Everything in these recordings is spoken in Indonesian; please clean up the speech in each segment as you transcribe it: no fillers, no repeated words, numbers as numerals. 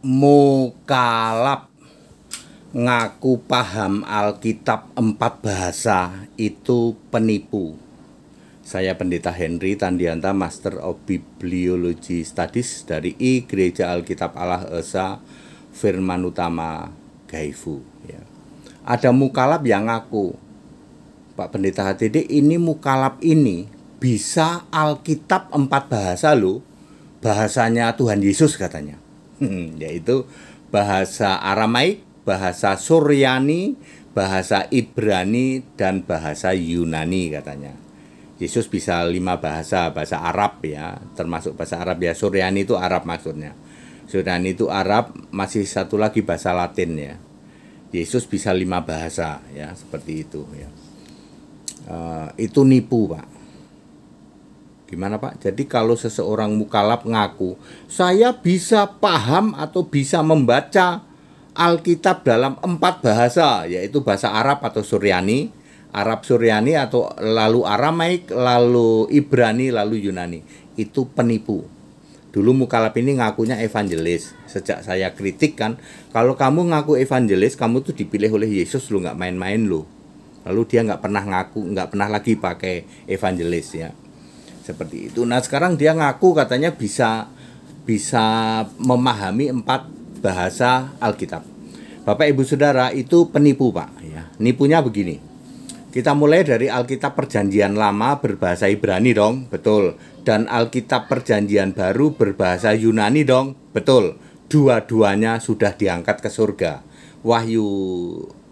Mukalaf ngaku paham Alkitab 4 bahasa itu penipu. Saya Pendeta Henry Tandianta, Master of Bibliology Studies dari I Gereja Alkitab Allah Esa Firman Utama Gaifu. Ya. Ada mukalaf yang ngaku, Pak Pendeta HTD, ini mukalaf ini bisa Alkitab 4 bahasa loh. Bahasanya Tuhan Yesus katanya. Yaitu bahasa Aramaik, bahasa Suryani, bahasa Ibrani, dan bahasa Yunani katanya. Yesus bisa 5 bahasa, bahasa Arab ya, termasuk bahasa Arab ya. Suryani itu Arab maksudnya. Suryani itu Arab, masih satu lagi bahasa Latin ya. Yesus bisa 5 bahasa ya, seperti itu ya. Itu nipu, Pak. Gimana, Pak? Jadi kalau seseorang mukalaf ngaku, saya bisa paham atau bisa membaca Alkitab dalam 4 bahasa, yaitu bahasa Arab atau Suryani, Arab Suryani atau lalu Aramaik, lalu Ibrani, lalu Yunani. Itu penipu. Dulu mukalaf ini ngakunya evangelis. Sejak saya kritik kan, kalau kamu ngaku evangelis, kamu tuh dipilih oleh Yesus, lu nggak main-main lu. Lalu dia nggak pernah ngaku, nggak pernah lagi pakai evangelis ya. Seperti itu. Nah sekarang dia ngaku katanya bisa memahami 4 bahasa Alkitab. Bapak Ibu Saudara, itu penipu, Pak ya. Nipunya begini. Kita mulai dari Alkitab Perjanjian Lama berbahasa Ibrani dong, betul. Dan Alkitab Perjanjian Baru berbahasa Yunani dong, betul. Dua-duanya sudah diangkat ke surga. Wahyu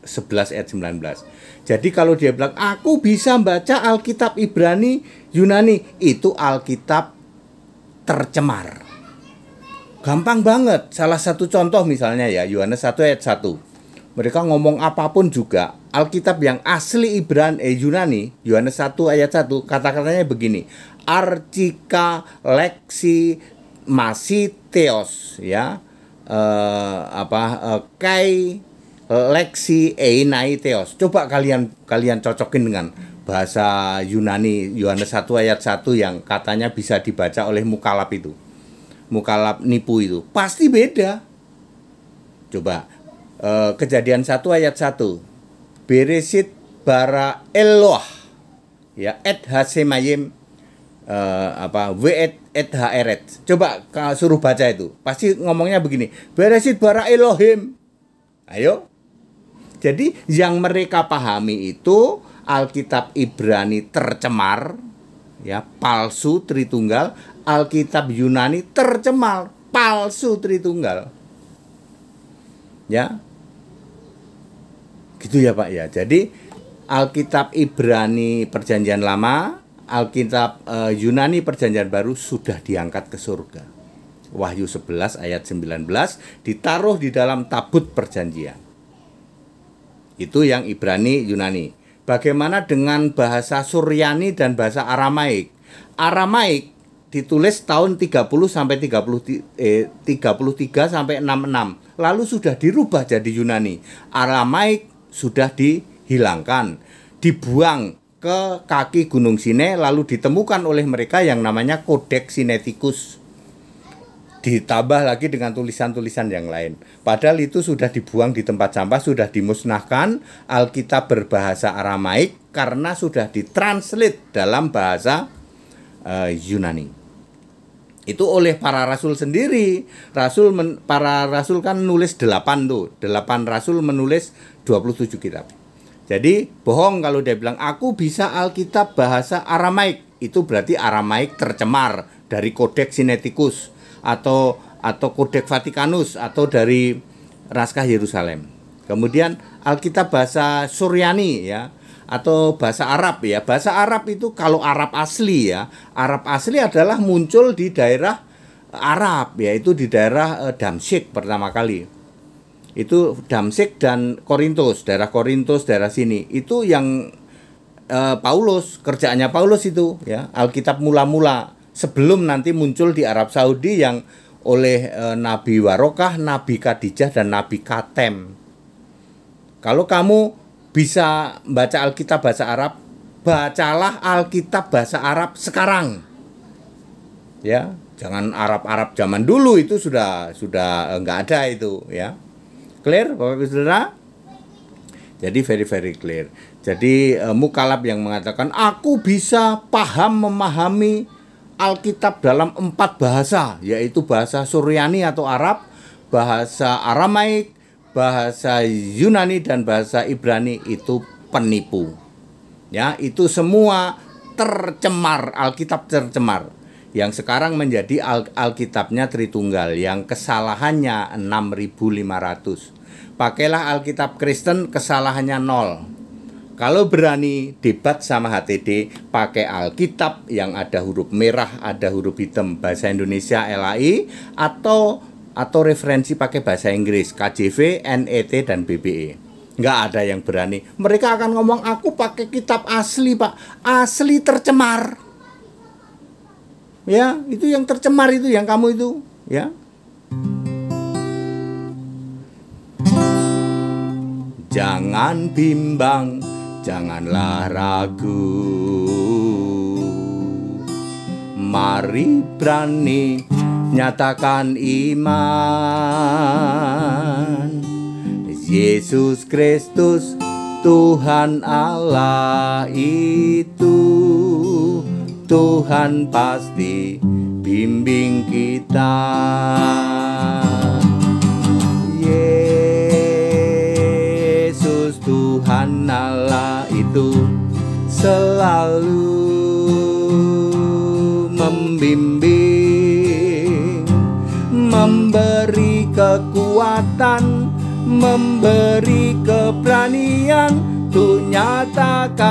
11 ayat 19. Jadi kalau dia bilang aku bisa baca Alkitab Ibrani, Yunani, itu Alkitab tercemar. Gampang banget. Salah satu contoh misalnya ya, Yohanes 1 ayat 1. Mereka ngomong apapun juga, Alkitab yang asli Yunani, Yohanes 1 ayat 1, kata-katanya begini. Archika leksi masiteos ya. Kai leksi einaiteos. Coba kalian cocokin dengan bahasa Yunani Yohanes 1 ayat 1 yang katanya bisa dibaca oleh mukalaf itu. Mukalaf nipu itu. Pasti beda. Coba Kejadian 1 ayat 1. Beresit bara Eloh ya et hasemayim et haeret. Coba suruh baca itu. Pasti ngomongnya begini. Beresit bara Elohim. Ayo. Jadi yang mereka pahami itu Alkitab Ibrani tercemar, ya, palsu Tritunggal. Alkitab Yunani tercemar, palsu Tritunggal. Ya. Gitu ya, Pak ya. Jadi Alkitab Ibrani Perjanjian Lama, Alkitab Yunani Perjanjian Baru sudah diangkat ke surga. Wahyu 11 ayat 19 ditaruh di dalam tabut perjanjian. Itu yang Ibrani Yunani. Bagaimana dengan bahasa Suryani dan bahasa Aramaik? Aramaik ditulis tahun 30 sampai 33 sampai 66. Lalu sudah dirubah jadi Yunani. Aramaik sudah dihilangkan, dibuang ke kaki Gunung Sinai, lalu ditemukan oleh mereka yang namanya Codex Sinaiticus. Ditambah lagi dengan tulisan-tulisan yang lain. Padahal itu sudah dibuang di tempat sampah, sudah dimusnahkan. Alkitab berbahasa Aramaik karena sudah ditranslate dalam bahasa Yunani. Itu oleh para rasul sendiri. Para rasul kan nulis 8 tuh. 8 rasul menulis 27 kitab. Jadi bohong kalau dia bilang aku bisa Alkitab bahasa Aramaik. Itu berarti Aramaik tercemar dari Codex Sinaiticus atau Codex Vaticanus atau dari Naskah Yerusalem. Kemudian Alkitab bahasa Suryani ya, atau bahasa Arab ya. Bahasa Arab itu kalau Arab asli ya, Arab asli adalah muncul di daerah Arab, yaitu di daerah Damsyik pertama kali. Itu Damsyik dan Korintus, daerah sini. Itu yang Paulus, kerjaannya Paulus itu ya, Alkitab mula-mula sebelum nanti muncul di Arab Saudi yang oleh Nabi Warokah, Nabi Khadijah, dan Nabi Katem. Kalau kamu bisa baca Alkitab bahasa Arab, bacalah Alkitab bahasa Arab sekarang. Ya, Jangan Arab-Arab zaman dulu, itu sudah nggak ada itu, ya. Clear, Bapak Ibu Saudara? Jadi very clear. Jadi Mukalab yang mengatakan aku bisa memahami Alkitab dalam 4 bahasa, yaitu bahasa Suryani atau Arab, bahasa Aramaik, bahasa Yunani, dan bahasa Ibrani, itu penipu. Ya, itu semua tercemar, Alkitab tercemar. Yang sekarang menjadi Alkitabnya Tritunggal, yang kesalahannya 6.500. Pakailah Alkitab Kristen, kesalahannya 0. Kalau berani debat sama HTD, pakai Alkitab yang ada huruf merah, ada huruf hitam, bahasa Indonesia LAI, atau referensi pakai bahasa Inggris, KJV, NET, dan BBE. Nggak ada yang berani. Mereka akan ngomong, aku pakai kitab asli, Pak. Asli tercemar. Ya, itu yang tercemar, itu yang kamu itu, ya. Jangan bimbang, janganlah ragu. Mari berani nyatakan iman. Yesus Kristus Tuhan Allah itu, Tuhan pasti bimbing kita. Yesus Tuhan Allah itu selalu membimbing, memberi kekuatan, memberi keberanian untuk nyatakan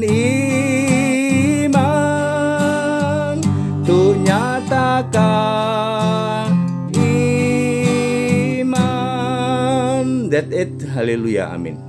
iman, untuk nyatakan iman. That's it. Haleluya, amin.